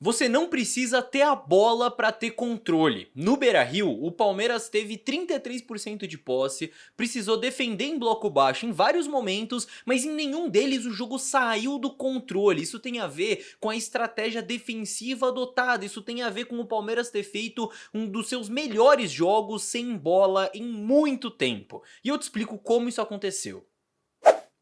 Você não precisa ter a bola para ter controle. No Beira-Rio, o Palmeiras teve 33% de posse, precisou defender em bloco baixo em vários momentos, mas em nenhum deles o jogo saiu do controle. Isso tem a ver com a estratégia defensiva adotada, isso tem a ver com o Palmeiras ter feito um dos seus melhores jogos sem bola em muito tempo. E eu te explico como isso aconteceu.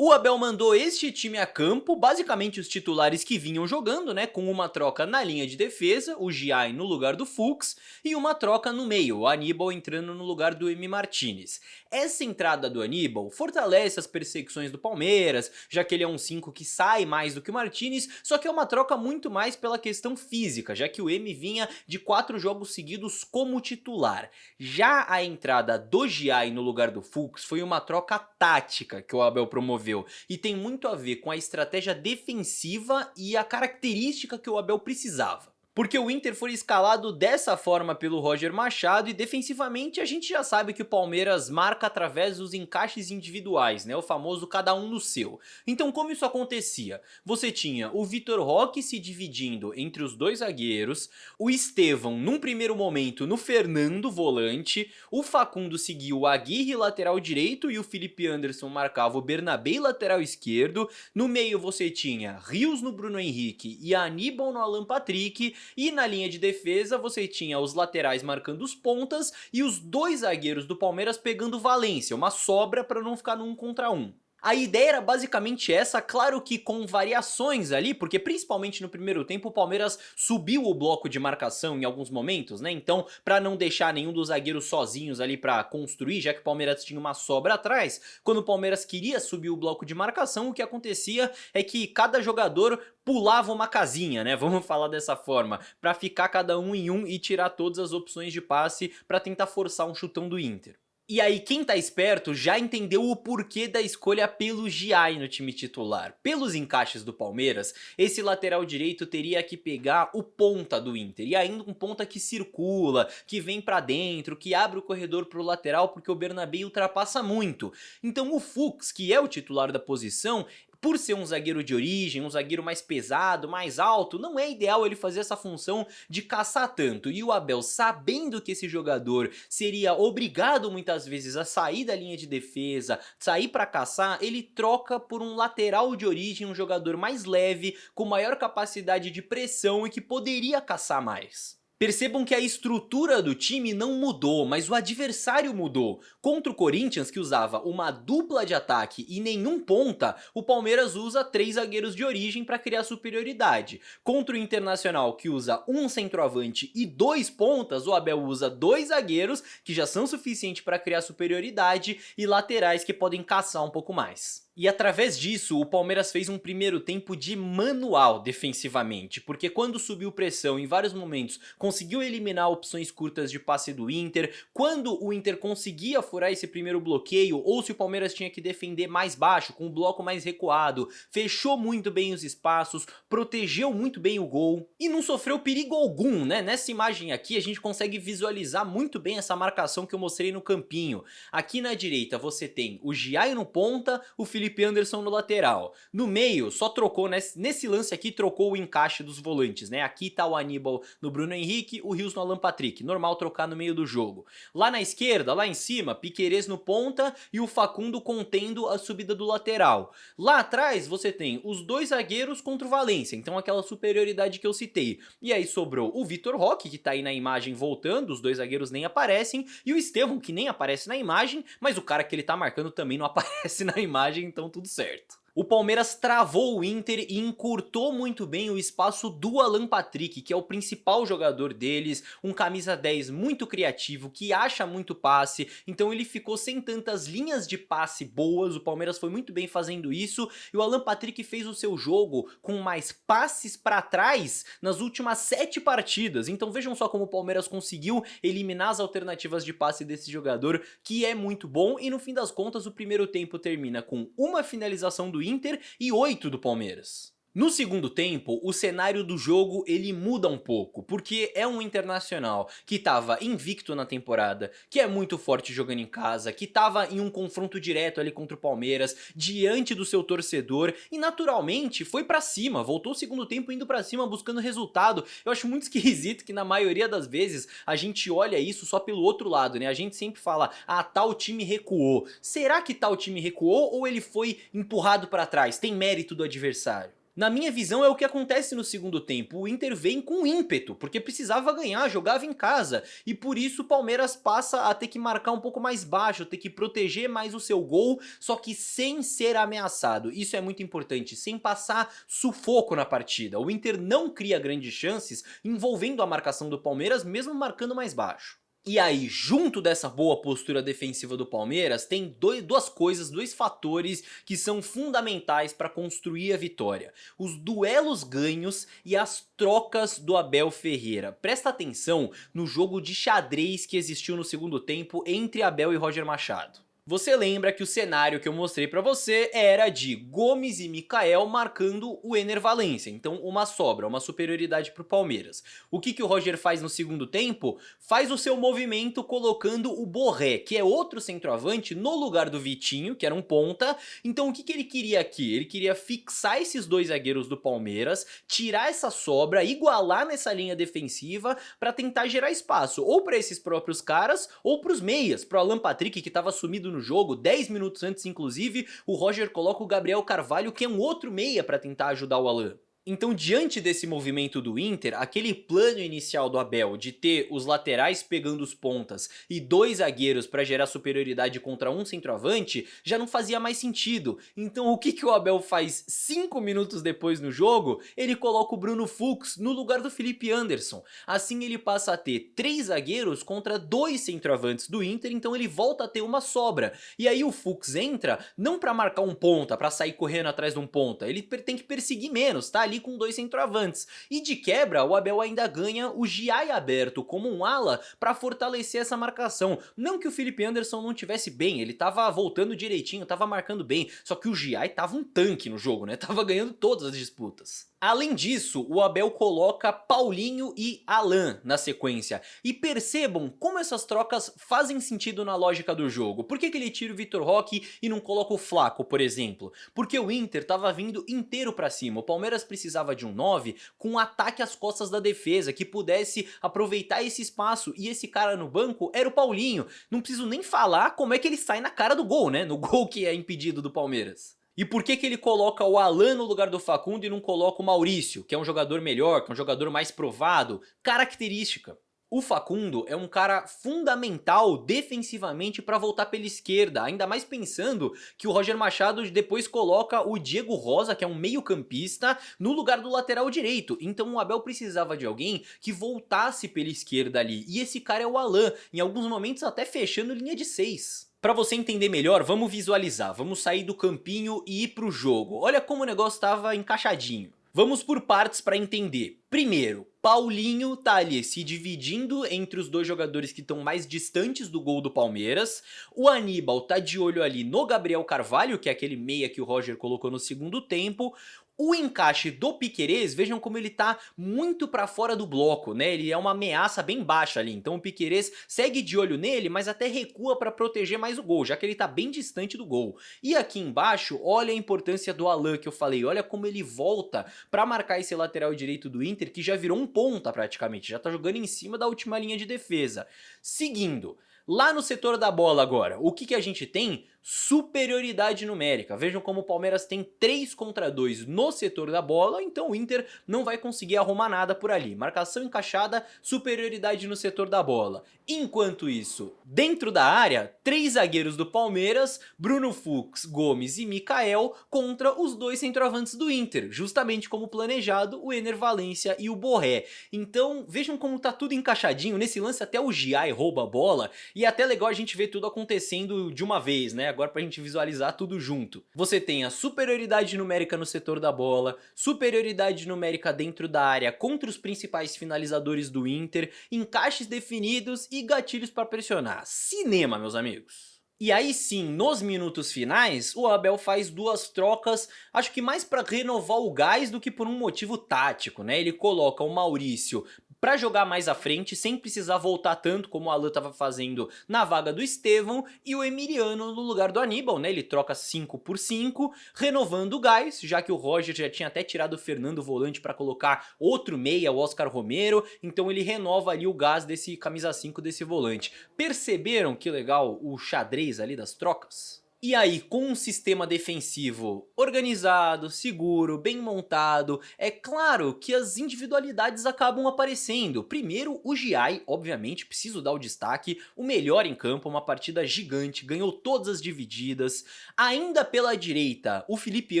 O Abel mandou este time a campo, basicamente os titulares que vinham jogando, né, com uma troca na linha de defesa, o Giai no lugar do Fux, e uma troca no meio, o Aníbal entrando no lugar do M. Martinez. Essa entrada do Aníbal fortalece as perseguições do Palmeiras, já que ele é um 5 que sai mais do que o Martinez, só que é uma troca muito mais pela questão física, já que o M vinha de 4 jogos seguidos como titular. Já a entrada do Giai no lugar do Fux foi uma troca tática que o Abel promoveu, e tem muito a ver com a estratégia defensiva e a característica que o Abel precisava. Porque o Inter foi escalado dessa forma pelo Roger Machado e defensivamente a gente já sabe que o Palmeiras marca através dos encaixes individuais, né? O famoso cada um no seu. Então como isso acontecia? Você tinha o Vitor Roque se dividindo entre os dois zagueiros, o Estevão num primeiro momento no Fernando volante, o Facundo seguia o Aguirre lateral direito e o Felipe Anderson marcava o Bernabé lateral esquerdo, no meio você tinha Rios no Bruno Henrique e Aníbal no Alan Patrick, e na linha de defesa você tinha os laterais marcando os pontas e os dois zagueiros do Palmeiras pegando Valência, uma sobra para não ficar no 1 contra 1. A ideia era basicamente essa, claro que com variações ali, porque principalmente no primeiro tempo o Palmeiras subiu o bloco de marcação em alguns momentos, né? Então, pra não deixar nenhum dos zagueiros sozinhos ali pra construir, já que o Palmeiras tinha uma sobra atrás, quando o Palmeiras queria subir o bloco de marcação, o que acontecia é que cada jogador pulava uma casinha, né? Vamos falar dessa forma, pra ficar cada um em um e tirar todas as opções de passe pra tentar forçar um chutão do Inter. E aí quem tá esperto já entendeu o porquê da escolha pelo Giai no time titular. Pelos encaixes do Palmeiras, esse lateral direito teria que pegar o ponta do Inter, e ainda um ponta que circula, que vem pra dentro, que abre o corredor pro lateral porque o Bernabé ultrapassa muito. Então o Fux, que é o titular da posição, por ser um zagueiro de origem, um zagueiro mais pesado, mais alto, não é ideal ele fazer essa função de caçar tanto. E o Abel, sabendo que esse jogador seria obrigado muitas vezes a sair da linha de defesa, sair para caçar, ele troca por um lateral de origem, um jogador mais leve, com maior capacidade de pressão e que poderia caçar mais. Percebam que a estrutura do time não mudou, mas o adversário mudou. Contra o Corinthians, que usava uma dupla de ataque e nenhum ponta, o Palmeiras usa 3 zagueiros de origem para criar superioridade. Contra o Internacional, que usa um centroavante e 2 pontas, o Abel usa 2 zagueiros, que já são suficientes para criar superioridade, e laterais que podem caçar um pouco mais. E através disso, o Palmeiras fez um primeiro tempo de manual defensivamente, porque quando subiu pressão em vários momentos, conseguiu eliminar opções curtas de passe do Inter, quando o Inter conseguia furar esse primeiro bloqueio, ou se o Palmeiras tinha que defender mais baixo, com o bloco mais recuado, fechou muito bem os espaços, protegeu muito bem o gol, e não sofreu perigo algum, né? Nessa imagem aqui a gente consegue visualizar muito bem essa marcação que eu mostrei no campinho. Aqui na direita você tem o Giai no ponta, o Felipe Anderson no lateral. No meio, só trocou, nesse lance aqui, trocou o encaixe dos volantes, né? Aqui tá o Aníbal no Bruno Henrique, o Rios no Alan Patrick. Normal trocar no meio do jogo. Lá na esquerda, lá em cima, Piquerez no ponta e o Facundo contendo a subida do lateral. Lá atrás, você tem os dois zagueiros contra o Valência, então aquela superioridade que eu citei. E aí sobrou o Vitor Roque, que tá aí na imagem voltando, os dois zagueiros nem aparecem, e o Estevão, que nem aparece na imagem, mas o cara que ele tá marcando também não aparece na imagem, então tudo certo. O Palmeiras travou o Inter e encurtou muito bem o espaço do Alan Patrick, que é o principal jogador deles, um camisa 10 muito criativo, que acha muito passe, então ele ficou sem tantas linhas de passe boas, o Palmeiras foi muito bem fazendo isso, e o Alan Patrick fez o seu jogo com mais passes para trás nas últimas 7 partidas, então vejam só como o Palmeiras conseguiu eliminar as alternativas de passe desse jogador, que é muito bom, e no fim das contas o primeiro tempo termina com uma finalização do Inter e 8 do Palmeiras. No segundo tempo, o cenário do jogo ele muda um pouco, porque é um Internacional que estava invicto na temporada, que é muito forte jogando em casa, que estava em um confronto direto ali contra o Palmeiras, diante do seu torcedor, e naturalmente foi pra cima, voltou o segundo tempo indo pra cima buscando resultado. Eu acho muito esquisito que na maioria das vezes a gente olha isso só pelo outro lado, né? A gente sempre fala, ah, tal time recuou. Será que tal time recuou ou ele foi empurrado pra trás? Tem mérito do adversário? Na minha visão é o que acontece no segundo tempo, o Inter vem com ímpeto, porque precisava ganhar, jogava em casa, e por isso o Palmeiras passa a ter que marcar um pouco mais baixo, ter que proteger mais o seu gol, só que sem ser ameaçado, isso é muito importante, sem passar sufoco na partida. O Inter não cria grandes chances envolvendo a marcação do Palmeiras, mesmo marcando mais baixo. E aí, junto dessa boa postura defensiva do Palmeiras, tem duas coisas, dois fatores que são fundamentais para construir a vitória. Os duelos ganhos e as trocas do Abel Ferreira. Presta atenção no jogo de xadrez que existiu no segundo tempo entre Abel e Roger Machado. Você lembra que o cenário que eu mostrei pra você era de Gomes e Mikael marcando o Ener Valencia, então uma sobra, uma superioridade pro Palmeiras. O que o Roger faz no segundo tempo? Faz o seu movimento colocando o Borré, que é outro centroavante, no lugar do Vitinho, que era um ponta. Então o que ele queria aqui? Ele queria fixar esses dois zagueiros do Palmeiras, tirar essa sobra, igualar nessa linha defensiva pra tentar gerar espaço, ou pra esses próprios caras, ou pros meias, pro Alan Patrick que tava sumido no jogo, 10 minutos antes inclusive, o Roger coloca o Gabriel Carvalho, que é um outro meia pra tentar ajudar o Alan. Então, diante desse movimento do Inter, aquele plano inicial do Abel de ter os laterais pegando os pontas e dois zagueiros para gerar superioridade contra um centroavante, já não fazia mais sentido. Então o que o Abel faz 5 minutos depois no jogo? Ele coloca o Bruno Fux no lugar do Felipe Anderson. Assim ele passa a ter 3 zagueiros contra 2 centroavantes do Inter, então ele volta a ter uma sobra. E aí o Fux entra não para marcar um ponta, para sair correndo atrás de um ponta, ele tem que perseguir menos, tá ali com 2 centroavantes. E de quebra, o Abel ainda ganha o Giai aberto como um ala para fortalecer essa marcação. Não que o Felipe Anderson não tivesse bem, ele tava voltando direitinho, tava marcando bem, só que o Giai tava um tanque no jogo, né? Tava ganhando todas as disputas. Além disso, o Abel coloca Paulinho e Alan na sequência. E percebam como essas trocas fazem sentido na lógica do jogo. Por que ele tira o Vitor Roque e não coloca o Flaco, por exemplo? Porque o Inter tava vindo inteiro pra cima. O Palmeiras precisava de um 9 com um ataque às costas da defesa, que pudesse aproveitar esse espaço. E esse cara no banco era o Paulinho. Não preciso nem falar como é que ele sai na cara do gol, né? No gol que é impedido do Palmeiras. E por que ele coloca o Alan no lugar do Facundo e não coloca o Maurício, que é um jogador melhor, que é um jogador mais provado? Característica. O Facundo é um cara fundamental defensivamente para voltar pela esquerda, ainda mais pensando que o Roger Machado depois coloca o Diego Rosa, que é um meio-campista, no lugar do lateral direito. Então o Abel precisava de alguém que voltasse pela esquerda ali, e esse cara é o Alan, em alguns momentos até fechando linha de 6. Pra você entender melhor, vamos visualizar, vamos sair do campinho e ir pro jogo. Olha como o negócio tava encaixadinho. Vamos por partes para entender. Primeiro, Paulinho tá ali se dividindo entre os dois jogadores que estão mais distantes do gol do Palmeiras. O Aníbal tá de olho ali no Gabriel Carvalho, que é aquele meia que o Roger colocou no segundo tempo. O encaixe do Piquerez, vejam como ele tá muito pra fora do bloco, né? Ele é uma ameaça bem baixa ali, então o Piquerez segue de olho nele, mas até recua pra proteger mais o gol, já que ele tá bem distante do gol. E aqui embaixo, olha a importância do Alan que eu falei, olha como ele volta pra marcar esse lateral direito do Inter, que já virou um ponta praticamente, já tá jogando em cima da última linha de defesa. Seguindo, lá no setor da bola agora, o que a gente tem? Superioridade numérica. Vejam como o Palmeiras tem 3 contra 2 no setor da bola, então o Inter não vai conseguir arrumar nada por ali. Marcação encaixada, superioridade no setor da bola. Enquanto isso, dentro da área, 3 zagueiros do Palmeiras, Bruno Fux, Gomes e Mikael contra os 2 centroavantes do Inter, justamente como planejado, o Ener Valencia e o Borré. Então vejam como tá tudo encaixadinho, nesse lance até o Giai rouba a bola, e é até legal a gente ver tudo acontecendo de uma vez, né? Agora pra gente visualizar tudo junto. Você tem a superioridade numérica no setor da bola, superioridade numérica dentro da área contra os principais finalizadores do Inter, encaixes definidos e gatilhos para pressionar. Cinema, meus amigos! E aí sim, nos minutos finais, o Abel faz duas trocas, acho que mais para renovar o gás do que por um motivo tático, né? Ele coloca o Maurício para jogar mais à frente, sem precisar voltar tanto como o Alan estava fazendo na vaga do Estevão, e o Emiliano no lugar do Aníbal, né? Ele troca 5 por 5, renovando o gás, já que o Roger já tinha até tirado o Fernando Volante para colocar outro meia, o Oscar Romero, então ele renova ali o gás desse camisa 5 desse volante. Perceberam que legal o xadrez ali das trocas? E aí, com um sistema defensivo organizado, seguro, bem montado, é claro que as individualidades acabam aparecendo. Primeiro, o Giai, obviamente, preciso dar o destaque, o melhor em campo, uma partida gigante, ganhou todas as divididas. Ainda pela direita, o Felipe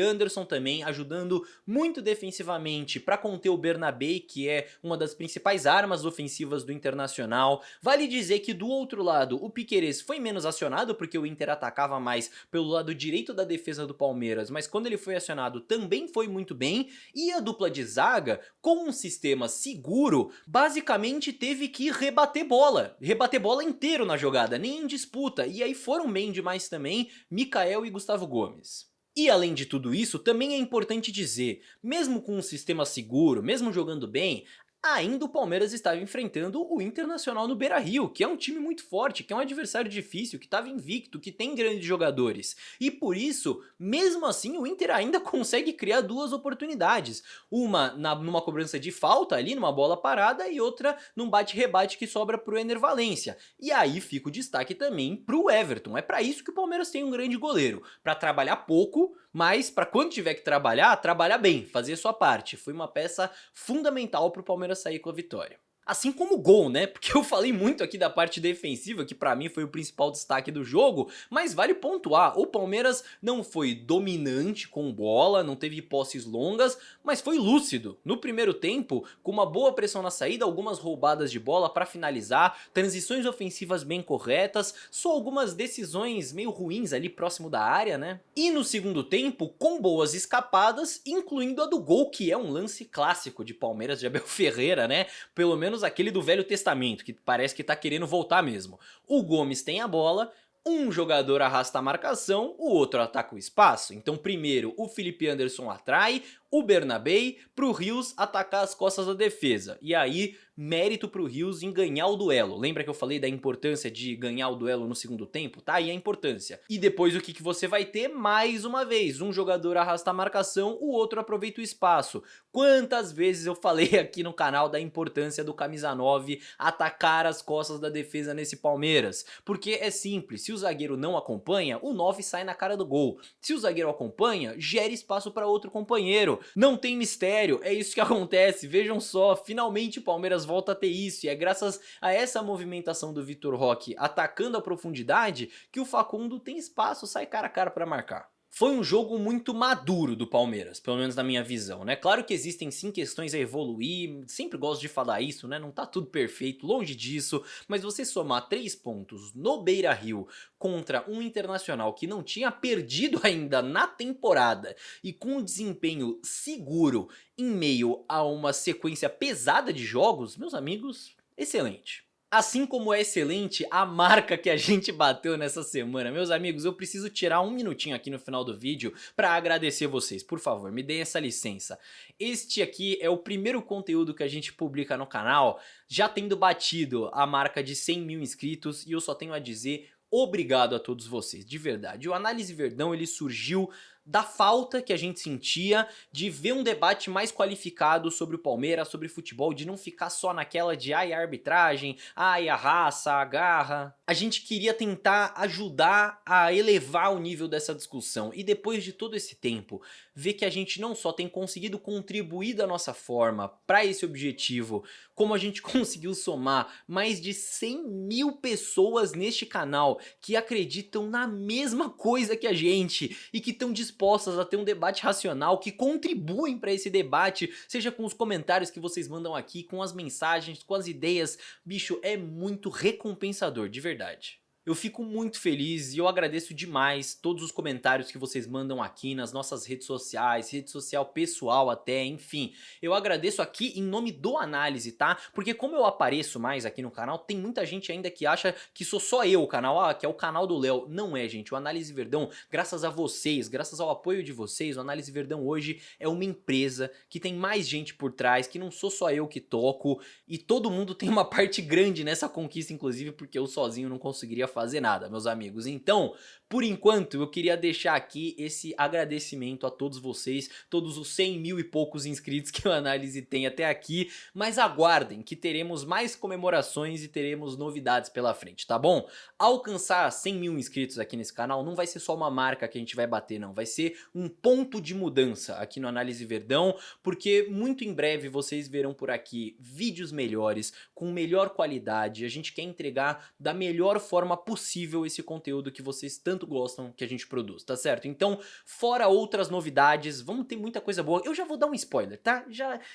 Anderson também ajudando muito defensivamente para conter o Bernabé, que é uma das principais armas ofensivas do Internacional. Vale dizer que do outro lado, o Piquerez foi menos acionado porque o Inter atacava mais pelo lado direito da defesa do Palmeiras, mas quando ele foi acionado também foi muito bem, e a dupla de zaga, com um sistema seguro, basicamente teve que rebater bola inteiro na jogada, nem em disputa, e aí foram bem demais também Mikael e Gustavo Gomes. E além de tudo isso, também é importante dizer, mesmo com um sistema seguro, mesmo jogando bem, ainda o Palmeiras estava enfrentando o Internacional no Beira-Rio, que é um time muito forte, que é um adversário difícil, que estava invicto, que tem grandes jogadores. E por isso, mesmo assim, o Inter ainda consegue criar duas oportunidades. Uma numa cobrança de falta ali, numa bola parada, e outra num bate-rebate que sobra pro Ener Valencia. E aí fica o destaque também pro Everton. É para isso que o Palmeiras tem um grande goleiro, para trabalhar pouco, mas para quando tiver que trabalhar, trabalhar bem, fazer sua parte. Foi uma peça fundamental pro Palmeiras sair com a vitória. Assim como o gol, né? Porque eu falei muito aqui da parte defensiva, que pra mim foi o principal destaque do jogo, mas vale pontuar, o Palmeiras não foi dominante com bola, não teve posses longas, mas foi lúcido. No primeiro tempo, com uma boa pressão na saída, algumas roubadas de bola pra finalizar, transições ofensivas bem corretas, só algumas decisões meio ruins ali próximo da área, né? E no segundo tempo, com boas escapadas, incluindo a do gol, que é um lance clássico de Palmeiras de Abel Ferreira, né? Pelo menos aquele do Velho Testamento, que parece que tá querendo voltar mesmo. O Gomes tem a bola, um jogador arrasta a marcação, o outro ataca o espaço. Então primeiro o Felipe Anderson atrai, o Bernabé pro Rios atacar as costas da defesa. E aí, mérito pro Rios em ganhar o duelo. Lembra que eu falei da importância de ganhar o duelo no segundo tempo? Tá aí a importância. E depois o que você vai ter? Mais uma vez, um jogador arrasta a marcação, o outro aproveita o espaço. Quantas vezes eu falei aqui no canal da importância do camisa 9 atacar as costas da defesa nesse Palmeiras? Porque é simples, se o zagueiro não acompanha, o 9 sai na cara do gol. Se o zagueiro acompanha, gera espaço para outro companheiro. Não tem mistério, é isso que acontece, vejam só, finalmente o Palmeiras volta a ter isso, e é graças a essa movimentação do Vitor Roque atacando a profundidade que o Facundo tem espaço, sai cara a cara para marcar. Foi um jogo muito maduro do Palmeiras, pelo menos na minha visão, né? Claro que existem sim questões a evoluir, sempre gosto de falar isso, né? Não tá tudo perfeito, longe disso, mas você somar 3 pontos no Beira-Rio contra um Internacional que não tinha perdido ainda na temporada e com um desempenho seguro em meio a uma sequência pesada de jogos, meus amigos, excelente. Assim como é excelente a marca que a gente bateu nessa semana. Meus amigos, eu preciso tirar um minutinho aqui no final do vídeo para agradecer vocês. Por favor, me deem essa licença. Este aqui é o primeiro conteúdo que a gente publica no canal, já tendo batido a marca de 100 mil inscritos, e eu só tenho a dizer obrigado a todos vocês, de verdade. O Análise Verdão ele surgiu da falta que a gente sentia de ver um debate mais qualificado sobre o Palmeiras, sobre futebol, de não ficar só naquela de ai a arbitragem, ai a raça, a garra. A gente queria tentar ajudar a elevar o nível dessa discussão, e depois de todo esse tempo, ver que a gente não só tem conseguido contribuir da nossa forma para esse objetivo, como a gente conseguiu somar mais de 100 mil pessoas neste canal que acreditam na mesma coisa que a gente e que estão dispostas a ter um debate racional, que contribuem para esse debate, seja com os comentários que vocês mandam aqui, com as mensagens, com as ideias. Bicho, é muito recompensador, de verdade. eu fico muito feliz e eu agradeço demais todos os comentários que vocês mandam aqui nas nossas redes sociais, rede social pessoal até, enfim. Eu agradeço aqui em nome do Análise, tá? Porque como eu apareço mais aqui no canal, tem muita gente ainda que acha que sou só eu o canal, que é o canal do Léo. Não é, gente. O Análise Verdão, graças a vocês, graças ao apoio de vocês, o Análise Verdão hoje é uma empresa que tem mais gente por trás, que não sou só eu que toco, e todo mundo tem uma parte grande nessa conquista, inclusive porque eu sozinho não conseguiria fazer nada, meus amigos. Então, por enquanto, eu queria deixar aqui esse agradecimento a todos vocês, todos os 100 mil e poucos inscritos que o Análise tem até aqui, mas aguardem que teremos mais comemorações e teremos novidades pela frente, tá bom? Alcançar 100 mil inscritos aqui nesse canal não vai ser só uma marca que a gente vai bater, não, vai ser um ponto de mudança aqui no Análise Verdão, porque muito em breve vocês verão por aqui vídeos melhores, com melhor qualidade, a gente quer entregar da melhor forma possível esse conteúdo que vocês tanto gostam que a gente produz, tá certo? Então, fora outras novidades, vamos ter muita coisa boa. Eu já vou dar um spoiler, tá?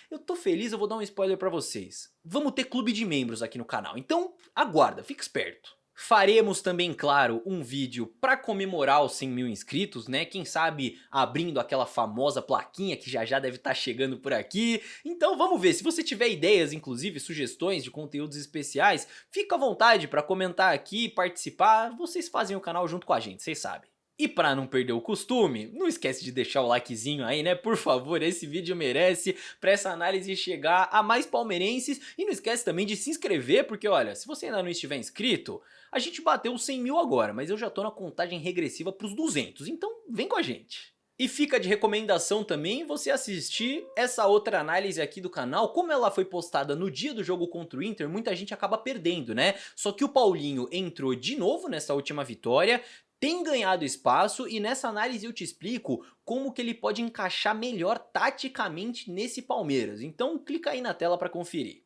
Eu tô feliz, eu vou dar um spoiler pra vocês. Vamos ter clube de membros aqui no canal, então aguarda, fica esperto. Faremos também, claro, um vídeo pra comemorar os 100 mil inscritos, né? Quem sabe abrindo aquela famosa plaquinha que já deve estar chegando por aqui. Então vamos ver, se você tiver ideias, inclusive sugestões de conteúdos especiais, fica à vontade pra comentar aqui, participar, vocês fazem o canal junto com a gente, vocês sabem. E pra não perder o costume, não esquece de deixar o likezinho aí, né? Por favor, esse vídeo merece pra essa análise chegar a mais palmeirenses. E não esquece também de se inscrever, porque olha, se você ainda não estiver inscrito, a gente bateu os 100 mil agora, mas eu já tô na contagem regressiva pros 200, então vem com a gente. E fica de recomendação também você assistir essa outra análise aqui do canal. Como ela foi postada no dia do jogo contra o Inter, muita gente acaba perdendo, né? Só que o Paulinho entrou de novo nessa última vitória, tem ganhado espaço e nessa análise eu te explico como que ele pode encaixar melhor taticamente nesse Palmeiras. Então clica aí na tela para conferir.